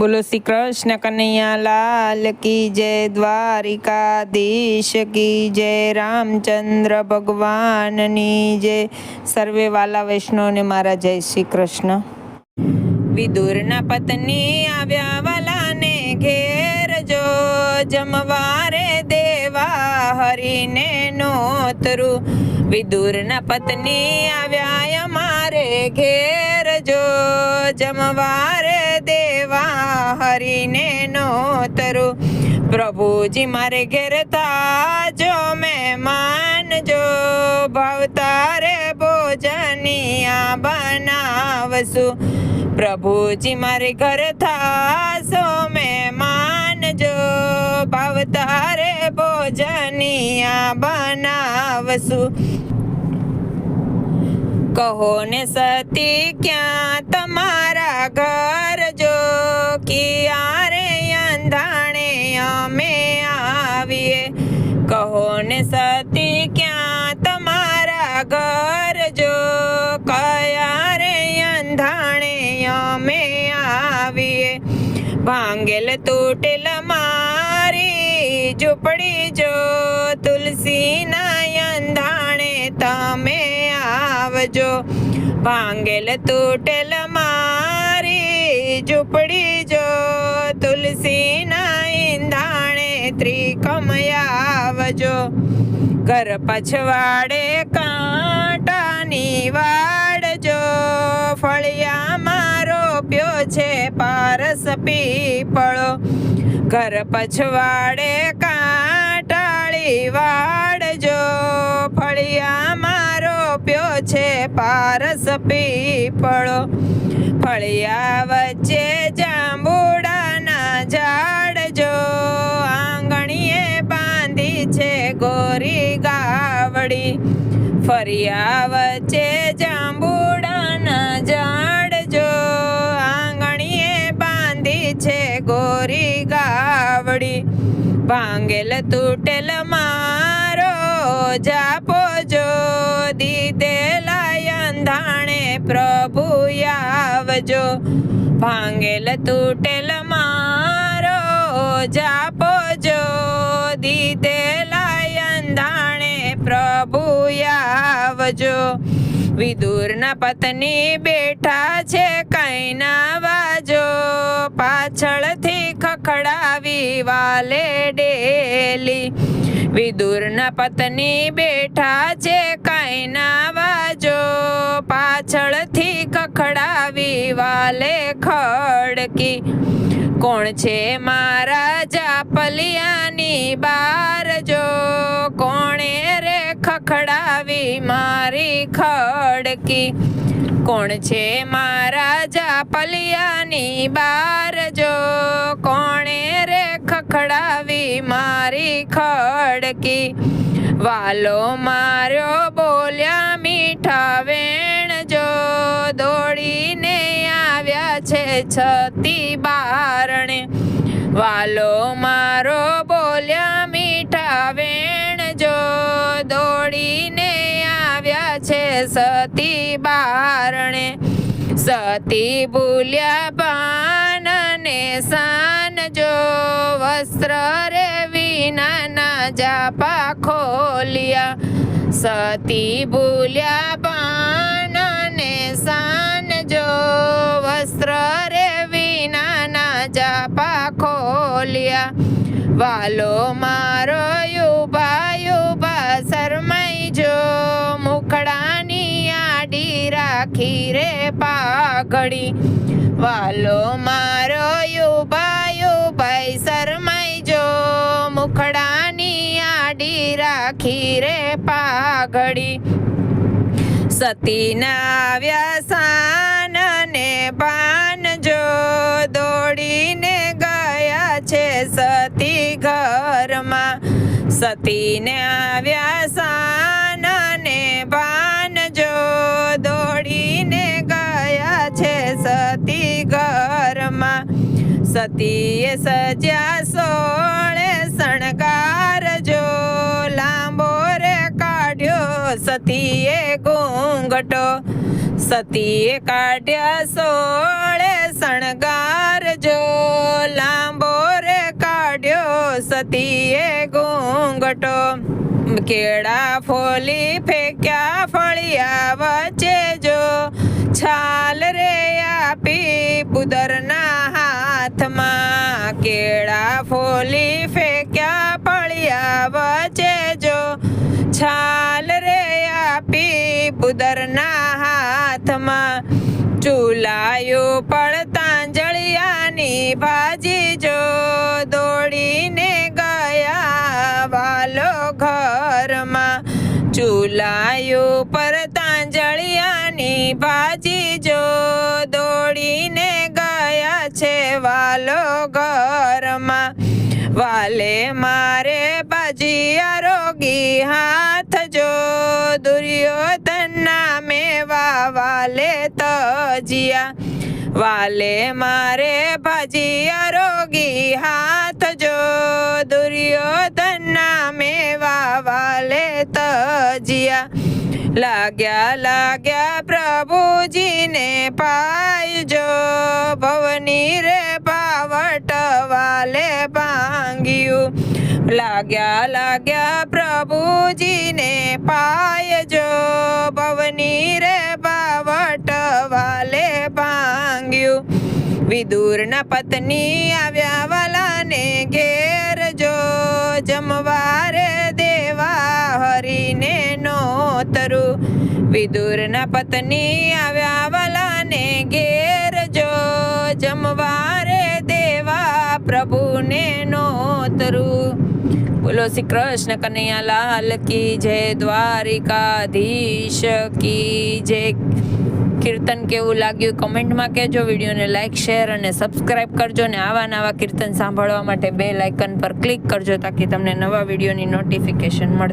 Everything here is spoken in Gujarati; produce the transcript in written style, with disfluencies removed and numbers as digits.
बोलो श्री कृष्ण कन्हैया लाल की जय, द्वारिकाधीश की जय, रामचंद्र भगवाननी जय। सर्वे वाला वैष्णव ने मारा जय श्री कृष्ण। विदुરના પત્ની આવ્યા વાલાને ઘેર જો, જમવારે દેવા હરીને નોતરું। વિદુરના પત્ની આવ્યા અમારે ઘેર જો, જમવારે દેવા હરીને નોતરું। પ્રભુજી મારે ઘેર તાજો મહેમાન જો, ભાવતારે ભોજનિયા બનાવશું। પ્રભુજી મારે ઘર થાશો મહેમાન જો, ભાવતારે ભોજનિયા બનાવશું। કહો ને સતી ક્યાં તમારા ઘર જો, કિયારે અંધાણે અમે આવીએ। કહો ને સતી ક્યાં તમારા ઘર જો, કયારે અંધાણે અમે આવીએ। ભાંગેલ તૂટેલ મારી ઝૂંપડી જો, તુલસીના અંધાણે તમે આવજો। ભાંગેલ તૂટેલ મારી ઝૂંપડી જો, તુલસીના ઈંધાણે ત્રિકમય આવજો। ઘર પછવાડે કાંટાની વાડ જો, ફળિયામાં રોપ્યો છે પારસ પીપળો। ઘર પછવાડે કાંટાળી વાડ જો, ફળિયામાં રોપ્યો છે પારસ પીપળો। ફળિયા વચ્ચે જાંબુડાના ઝાડ જો, આંગણીએ બાંધી છે ગોરી ગાવડી। ફળિયા વચ્ચે જાંબુડાના ઝાડ જો, આંગણીએ બાંધી છે ગોરી ગાવડી। ભાંગેલ તૂટેલ મારો જાપો જો, દીધેલા અંધાણે પ્રભુ આવજો। ભાંગેલ તૂટેલ મારો જાપો જો, દીધેલા અંધાણે પ્રભુ આવજો। વિદુરના પત્ની બેઠા છે કઈ ના વાજો, પાછળથી ખખડાવી વાલે ડેલી। વિદુરના પત્ની બેઠા છે કઈ ના વાજો, પાછળથી ખખડાવી વાલે ખડકી। કોણ છે મારા જાપલિયાની બાર જો, કોણે રે ખખડાવી મારી ખડકી। કોણ છે મારા જાપલિયાની બાર જો, કોણે રે ખખડાવી મારી ખડકી। વાલો માર્યો બોલ્યા મીઠા વેણ જો, દોડીને આવ્યા છે છતી બારણે। વાલો મારો બોલ્યા મીઠા વેણ જો, દોડીને આવ્યા છે સતી બારણે। સતી ભૂલ્યા પાન ને સાન જો, વસ્ત્ર રે વિનાના જાપા ખોલિયા। સતી ભૂલ્યા પાન ને સાન જો, વસ્ત્ર રે વિનાના જાપા ખોલિયા। વાલો મારો યુભા યુભા શરમાઈ જો, મુખડાની આડી રાખી રે પાઘડી। વાલો મારો યુભા યુભા શરમાઈ જો, મુખડાની આડી રાખી રે પાઘડી। સતીના આવ્યા સાન ને પાન જો, દોડીને ગયા છે સતી ઘરમાં। સતીને આવ્યા સાન ને પાન જો, દોડીને ગયા છે સતી ઘરમાં। સતીએ સજ્યા 16 શણગાર જો, લાંબો રે કાઢ્યો સતીએ ઘૂંઘટો। સતીએ કાઢ્યા 16 શણગાર જો લાંબો રે કાઢ્યો સતીએ ઘૂંઘટો કેળા ફોલી ફેંક્યા ફળિયા વચ્ચે જો છાલ રે આપી પુદરના હાથમાં કેળા ફોલી ફેંક્યા ફળિયા વચ્ચે જો છાલ રે આપી પુદરના હાથમાં ચૂલાયું પડતા જળિયાની ભાજી જો દોડીને ગયા વાલો ઘરમાં ચૂલાયું પડતા જળિયાની ભાજી જો દોડીને ગયા છે વાલો ઘરમાં વાલે મારે ભાજી આરોગી હાથ જો દુર્યોધનના મેવા વાલે તજિયા વાલે મારે ભાજી આરોગી હાથ જો દુર્યોધનના મેવા વાલે તજિયા લાગ્યા પ્રભુજીને પાય જો ભવની રે પાવટ વાલે ભાંગ્યું લાગ્યા પ્રભુજીને પાય જો ભવની રે પાવટ વાલે ભાંગ્યું વિદુરના પત્ની આવ્યા વાલાને ઘેર જો જમવારે દેવા હરીને નોતરું વિદુરના પત્ની આવ્યા વાલાને ઘેર જો જમવારે દેવા પ્રભુને નોતરું બોલો શ્રી કૃષ્ણ કનૈયા લાલ કી જય દ્વારિકાધીશ કી જય કીર્તન કેવું લાગ્યું કમેન્ટમાં કહેજો વિડીયોને લાઈક શેર અને સબસ્ક્રાઇબ કરજો ને આવા કીર્તન સાંભળવા માટે બેલ આઇકન પર ક્લિક કરજો તાકી તમને નવા વિડીયોની નોટિફિકેશન મળે